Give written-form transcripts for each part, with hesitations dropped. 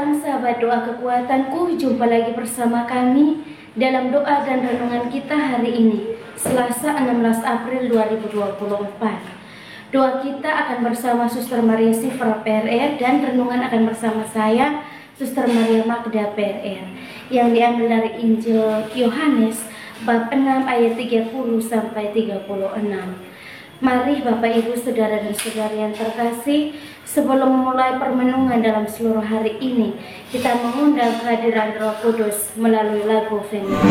petang sahabat doa kekuatanku, jumpa lagi bersama kami dalam doa dan renungan kita hari ini, Selasa 16 April 2024. Doa kita akan bersama Suster Maria Sifra PRR dan renungan akan bersama saya, Suster Maria Magda PRR, yang diambil dari Injil Yohanes bab 6 ayat 30 sampai 36. Mari Bapak Ibu Saudara dan Saudari yang terkasih, sebelum memulai permenungan dalam seluruh hari ini, kita mengundang kehadiran Roh Kudus melalui lagu firman.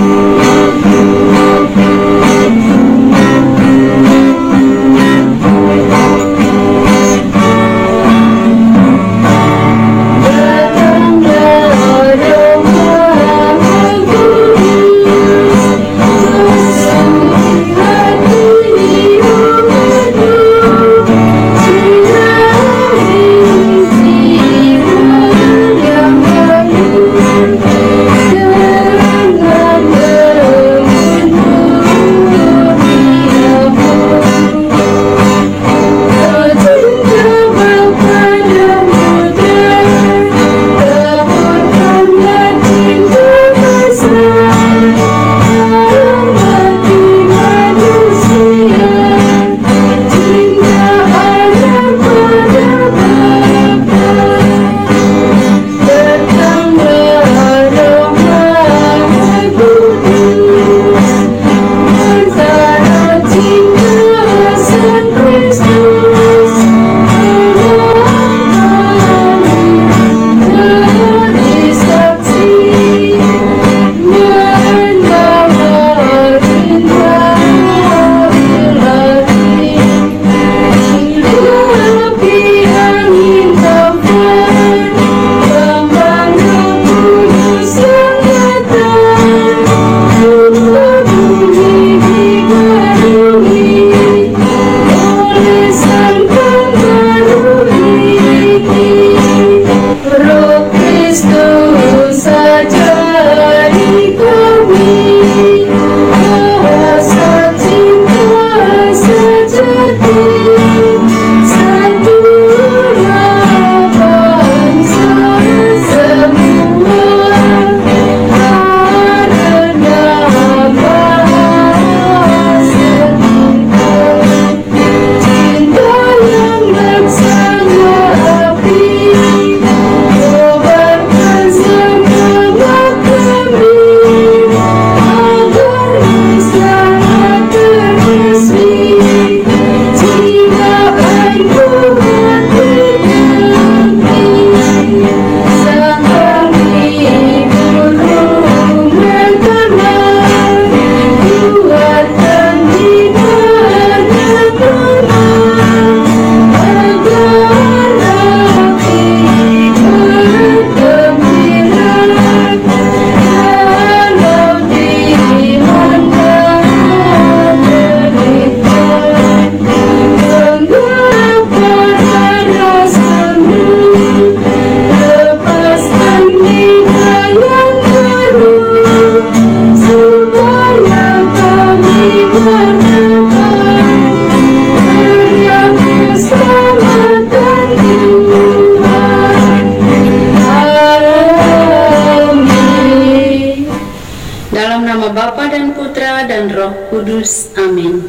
Kudus. Amin.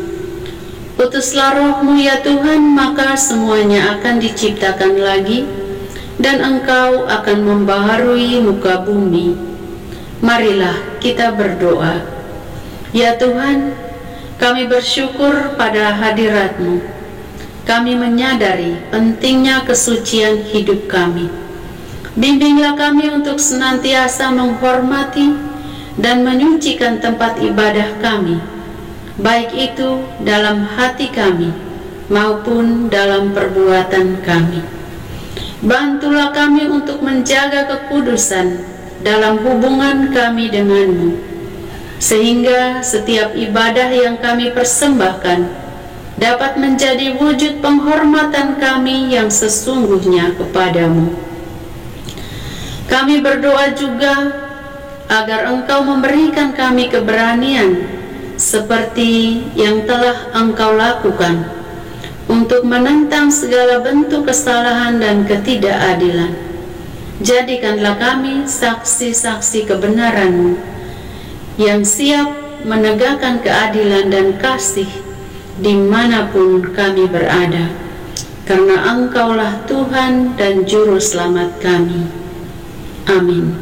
Utuslah Roh-Mu ya Tuhan, maka semuanya akan diciptakan lagi, dan Engkau akan membaharui muka bumi. Marilah kita berdoa. Ya Tuhan, kami bersyukur pada hadirat-Mu. Kami menyadari pentingnya kesucian hidup kami. Bimbinglah kami untuk senantiasa menghormati dan menyucikan tempat ibadah kami, baik itu dalam hati kami maupun dalam perbuatan kami. Bantulah kami untuk menjaga kekudusan dalam hubungan kami denganmu, sehingga setiap ibadah yang kami persembahkan dapat menjadi wujud penghormatan kami yang sesungguhnya kepadamu. Kami berdoa juga agar Engkau memberikan kami keberanian seperti yang telah Engkau lakukan untuk menentang segala bentuk kesalahan dan ketidakadilan, Jadikanlah kami saksi-saksi kebenaran-Mu yang siap menegakkan keadilan dan kasih dimanapun kami berada, karena Engkaulah Tuhan dan Juru Selamat kami. Amin.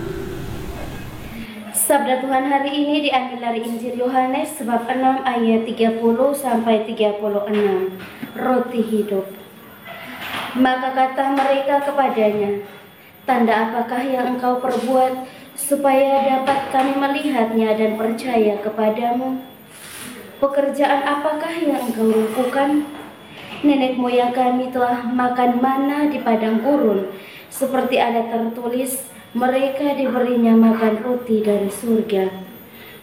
Sabda Tuhan hari ini diambil dari Injil Yohanes bab 6 ayat 30 sampai 36. Roti hidup. Maka kata mereka kepadanya, "Tanda apakah yang engkau perbuat supaya dapat kami melihatnya dan percaya kepadamu? Pekerjaan apakah yang engkau lakukan? Nenek moyang kami telah makan mana di padang gurun, seperti ada tertulis, mereka diberinya makan roti dari surga."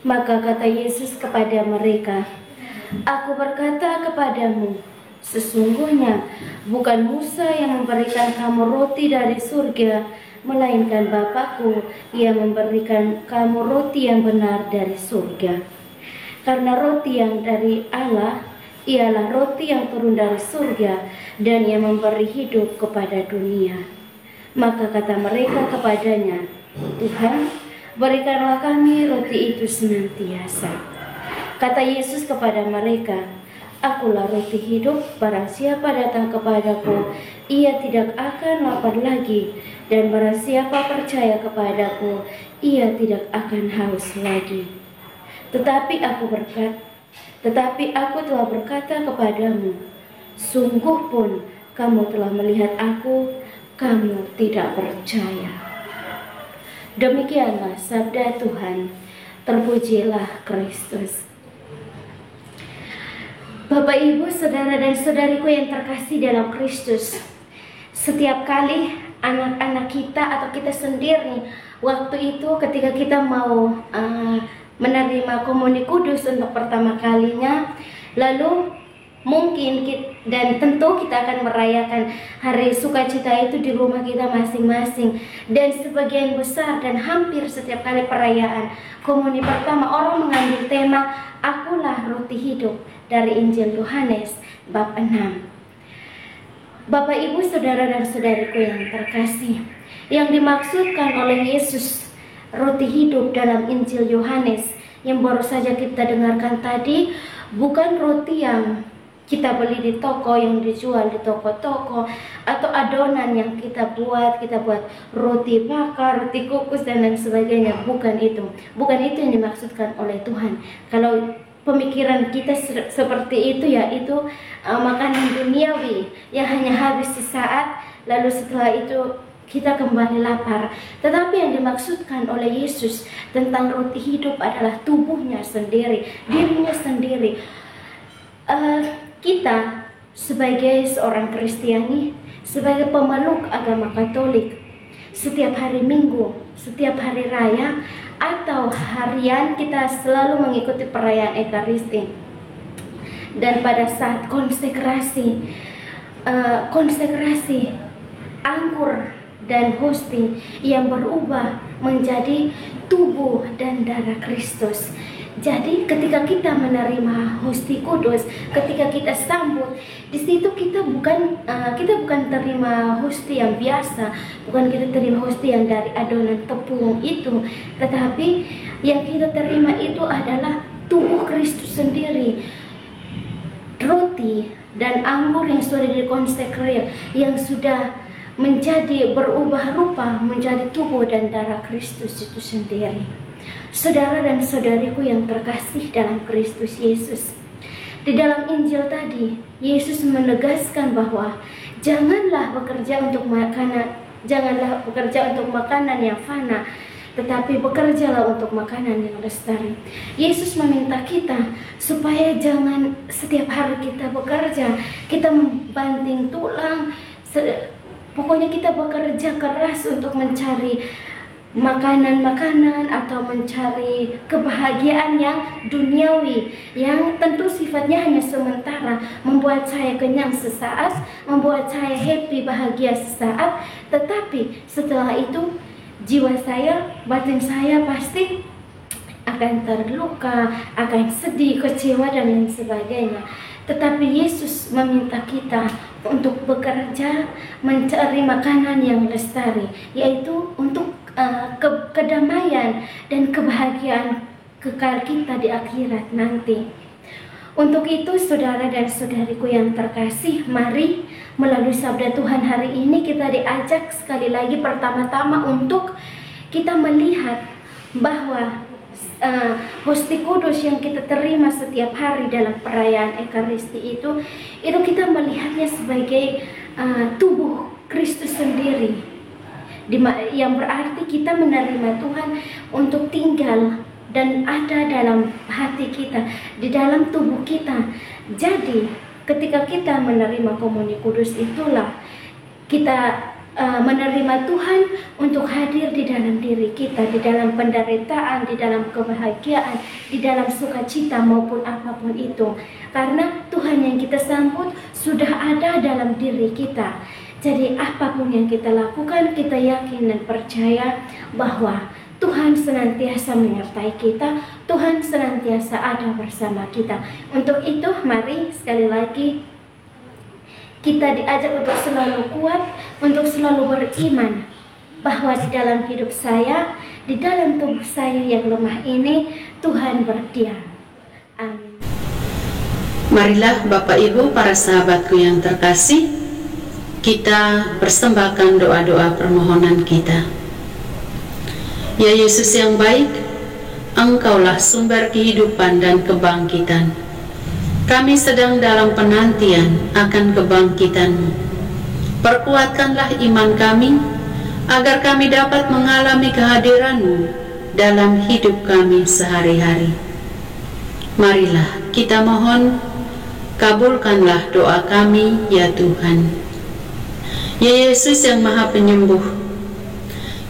Maka kata Yesus kepada mereka, "Aku berkata kepadamu, sesungguhnya bukan Musa yang memberikan kamu roti dari surga, melainkan Bapakku yang memberikan kamu roti yang benar dari surga. Karena roti yang dari Allah ialah roti yang turun dari surga dan yang memberi hidup kepada dunia." Maka kata mereka kepadanya, "Tuhan, berikanlah kami roti itu senantiasa." Kata Yesus kepada mereka, "Akulah roti hidup, barang siapa datang kepadaku, ia tidak akan lapar lagi, dan barang siapa percaya kepadaku, ia tidak akan haus lagi. Tetapi aku telah berkata kepadamu, sungguh pun kamu telah melihat aku, kamu tidak percaya." Demikianlah sabda Tuhan. Terpujilah Kristus. Bapak, Ibu, saudara dan saudariku yang terkasih dalam Kristus, setiap kali anak-anak kita atau kita sendiri waktu itu ketika kita mau menerima komuni kudus untuk pertama kalinya, lalu mungkin dan tentu kita akan merayakan hari sukacita itu di rumah kita masing-masing. Dan sebagian besar dan hampir setiap kali perayaan komuni pertama, orang mengambil tema "Akulah roti hidup" dari Injil Yohanes bab 6. Bapak, Ibu, saudara dan saudariku yang terkasih, yang dimaksudkan oleh Yesus roti hidup dalam Injil Yohanes yang baru saja kita dengarkan tadi bukan roti yang kita beli di toko, yang dijual di toko-toko, atau adonan yang kita buat roti bakar, roti kukus dan lain sebagainya. Bukan itu yang dimaksudkan oleh Tuhan. Kalau pemikiran kita seperti itu, yaitu makanan duniawi yang hanya habis sesaat, lalu setelah itu kita kembali lapar. Tetapi yang dimaksudkan oleh Yesus tentang roti hidup adalah tubuhnya sendiri, dirinya sendiri. Kita sebagai seorang Kristiani, sebagai pemeluk agama Katolik, setiap hari Minggu, setiap hari raya, atau harian kita selalu mengikuti perayaan Ekaristi. Dan pada saat konsekrasi anggur dan hosti yang berubah menjadi tubuh dan darah Kristus. Jadi ketika kita menerima hosti kudus, ketika kita sambut, di situ kita bukan terima hosti yang biasa, bukan kita terima hosti yang dari adonan tepung itu, tetapi yang kita terima itu adalah tubuh Kristus sendiri. Roti dan anggur yang sudah dikonsekrasi, yang sudah menjadi berubah rupa menjadi tubuh dan darah Kristus itu sendiri. Saudara dan saudariku yang terkasih dalam Kristus Yesus, di dalam Injil tadi Yesus menegaskan bahwa janganlah bekerja untuk makanan yang fana, tetapi bekerjalah untuk makanan yang lestari. Yesus meminta kita supaya jangan setiap hari kita bekerja, kita membanting tulang, pokoknya kita bekerja keras untuk mencari makanan-makanan atau mencari kebahagiaan yang duniawi, yang tentu sifatnya hanya sementara, membuat saya kenyang sesaat, membuat saya happy, bahagia sesaat, tetapi setelah itu jiwa saya, batin saya pasti akan terluka, akan sedih, kecewa dan lain sebagainya. Tetapi Yesus meminta kita untuk bekerja mencari makanan yang lestari, yaitu untuk kedamaian dan kebahagiaan kekal kita di akhirat nanti. Untuk itu, saudara dan saudariku yang terkasih, mari melalui sabda Tuhan hari ini kita diajak sekali lagi pertama-tama untuk kita melihat bahwa Hosti Kudus yang kita terima setiap hari dalam perayaan Ekaristi itu kita melihatnya sebagai tubuh Kristus sendiri, yang berarti kita menerima Tuhan untuk tinggal dan ada dalam hati kita, di dalam tubuh kita. Jadi ketika kita menerima komuni kudus, itulah kita menerima Tuhan untuk hadir di dalam diri kita, di dalam penderitaan, di dalam kebahagiaan, di dalam sukacita maupun apapun itu. Karena Tuhan yang kita sambut sudah ada dalam diri kita. Jadi apapun yang kita lakukan, kita yakin dan percaya bahwa Tuhan senantiasa menyertai kita, Tuhan senantiasa ada bersama kita. Untuk itu, mari sekali lagi kita diajak untuk selalu kuat, untuk selalu beriman bahwa di dalam hidup saya, di dalam tubuh saya yang lemah ini, Tuhan berdiam. Amin. Marilah Bapak Ibu, para sahabatku yang terkasih, kita persembahkan doa-doa permohonan kita. Ya Yesus yang baik, Engkaulah sumber kehidupan dan kebangkitan. Kami sedang dalam penantian akan kebangkitan-Mu. Perkuatkanlah iman kami, agar kami dapat mengalami kehadiran-Mu dalam hidup kami sehari-hari. Marilah kita mohon, kabulkanlah doa kami, ya Tuhan. Ya Yesus yang Maha Penyembuh,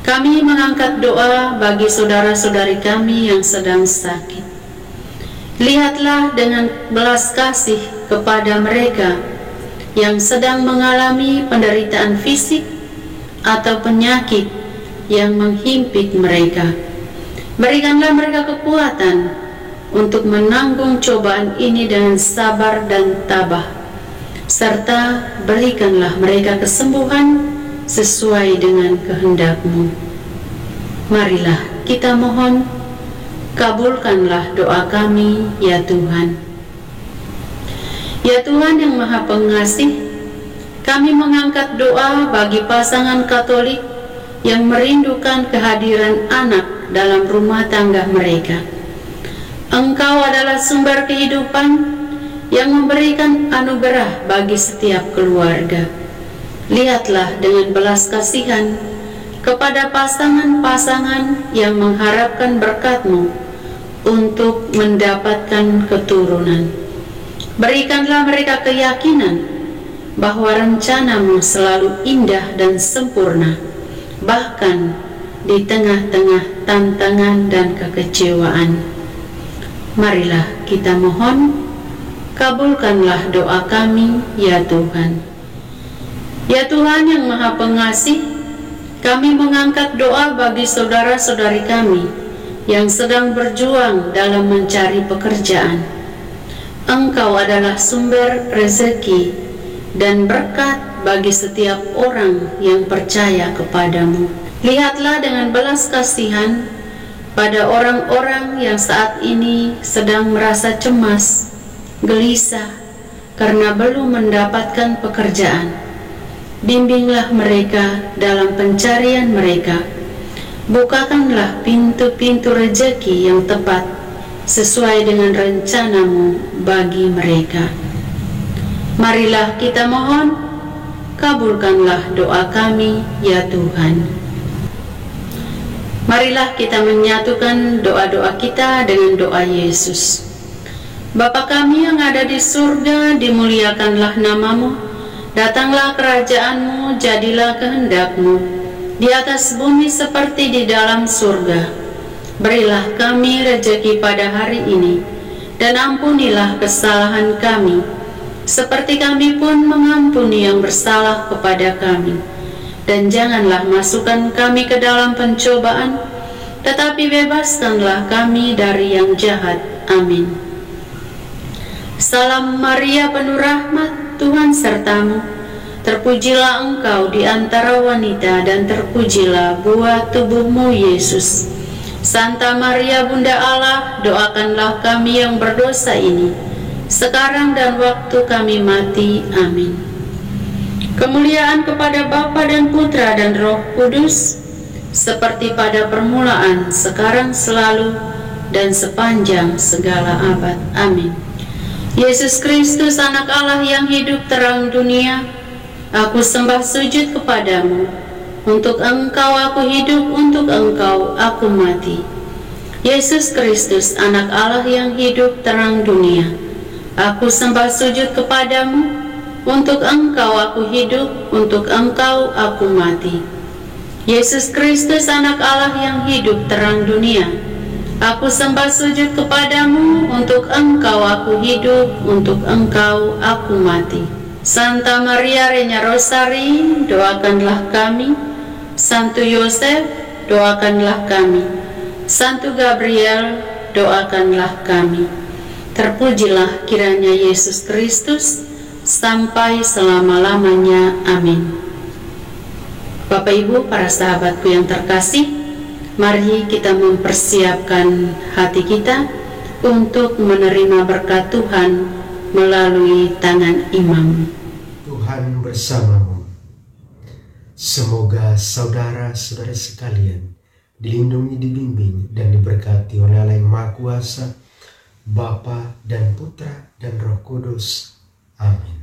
kami mengangkat doa bagi saudara-saudari kami yang sedang sakit. Lihatlah dengan belas kasih kepada mereka yang sedang mengalami penderitaan fisik atau penyakit yang menghimpit mereka. Berikanlah mereka kekuatan untuk menanggung cobaan ini dengan sabar dan tabah, serta berikanlah mereka kesembuhan sesuai dengan kehendak-Mu. Marilah kita mohon, kabulkanlah doa kami, ya Tuhan. Ya Tuhan yang Maha Pengasih, kami mengangkat doa bagi pasangan Katolik yang merindukan kehadiran anak dalam rumah tangga mereka. Engkau adalah sumber kehidupan yang memberikan anugerah bagi setiap keluarga. Lihatlah dengan belas kasihan kepada pasangan-pasangan yang mengharapkan berkat-Mu untuk mendapatkan keturunan. Berikanlah mereka keyakinan bahwa rencana-Mu selalu indah dan sempurna, bahkan di tengah-tengah tantangan dan kekecewaan. Marilah kita mohon, kabulkanlah doa kami, ya Tuhan. Ya Tuhan yang Maha Pengasih, kami mengangkat doa bagi saudara-saudari kami yang sedang berjuang dalam mencari pekerjaan. Engkau adalah sumber rezeki dan berkat bagi setiap orang yang percaya kepadamu. Lihatlah dengan belas kasihan pada orang-orang yang saat ini sedang merasa cemas, gelisah karena belum mendapatkan pekerjaan. Bimbinglah mereka dalam pencarian mereka. Bukakanlah pintu-pintu rezeki yang tepat sesuai dengan rencana-Mu bagi mereka. Marilah kita mohon, kabulkanlah doa kami, ya Tuhan. Marilah kita menyatukan doa-doa kita dengan doa Yesus. Bapa kami yang ada di surga, dimuliakanlah nama-Mu. Datanglah kerajaan-Mu, jadilah kehendak-Mu, di atas bumi seperti di dalam surga. Berilah kami rezeki pada hari ini, dan ampunilah kesalahan kami, seperti kami pun mengampuni yang bersalah kepada kami. Dan janganlah masukkan kami ke dalam pencobaan, tetapi bebaskanlah kami dari yang jahat. Amin. Salam Maria, penuh rahmat, Tuhan sertamu. Terpujilah engkau di antara wanita, dan terpujilah buah tubuhmu, Yesus. Santa Maria, Bunda Allah, doakanlah kami yang berdosa ini, sekarang dan waktu kami mati. Amin. Kemuliaan kepada Bapa dan Putra dan Roh Kudus, seperti pada permulaan, sekarang, selalu, dan sepanjang segala abad. Amin. Yesus Kristus, Anak Allah yang hidup terang dunia, aku sembah sujud kepadamu. Untuk Engkau aku hidup, untuk Engkau aku mati. Yesus Kristus, Anak Allah yang hidup terang dunia, aku sembah sujud kepadamu. Untuk Engkau aku hidup, untuk Engkau aku mati. Yesus Kristus, Anak Allah yang hidup terang dunia, aku sembah sujud kepadamu. Untuk Engkau aku hidup, untuk Engkau aku mati. Santa Maria Regna Rosari, doakanlah kami. Santo Yosef, doakanlah kami. Santo Gabriel, doakanlah kami. Terpujilah kiranya Yesus Kristus sampai selama-lamanya. Amin. Bapak Ibu, para sahabatku yang terkasih, mari kita mempersiapkan hati kita untuk menerima berkat Tuhan melalui tangan imam. Tuhan bersamamu. Semoga saudara-saudara sekalian dilindungi, dibimbing, dan diberkati oleh Allah yang Maha Kuasa, Bapa dan Putra dan Roh Kudus. Amin.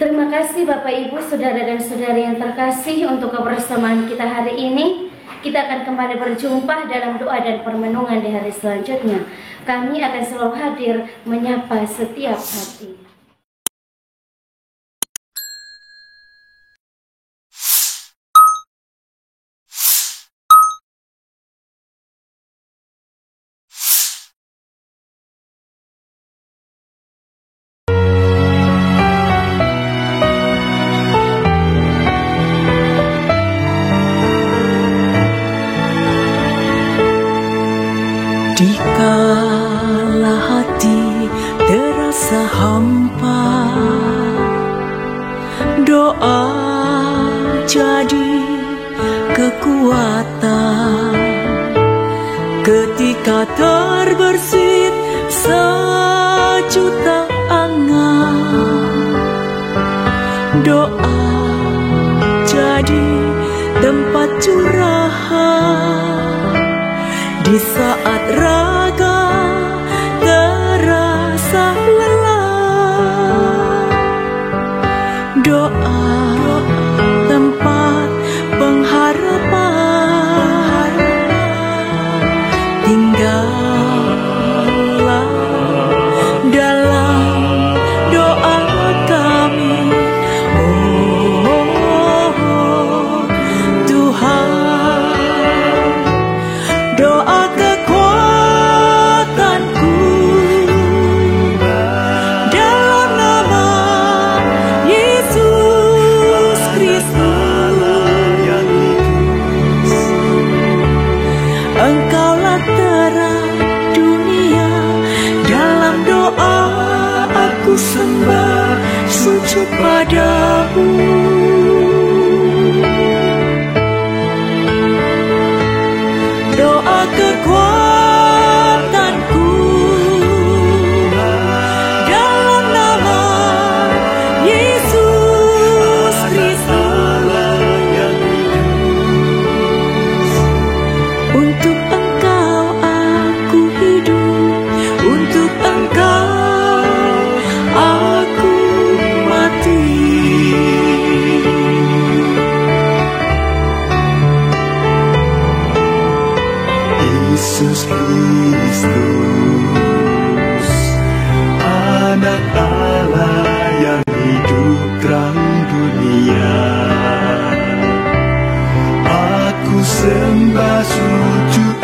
Terima kasih Bapak Ibu, Saudara dan Saudari yang terkasih, untuk kebersamaan kita hari ini. Kita akan kembali berjumpa dalam doa dan permenungan di hari selanjutnya. Kami akan selalu hadir menyapa setiap hati. Dikala hati terasa hampa, doa jadi kekuatan. Ketika terbersit sejuta angan, doa jadi tempat curahan. Di saat raga terasa lelah, doa tempat pengharapan. Tinggallah dalam doa kami, oh Tuhan. Doa kekuatanku dalam nama Yesus Kristus. Engkaulah terang dunia, dalam doa aku sembah sujud padamu. Doa kekuatanku dalam nama Yesus Kristus. Untuk Engkau aku hidup, untuk Engkau aku mati. Yesus Kristus, Anak Allah yang hidup terang dunia, aku sembah sujud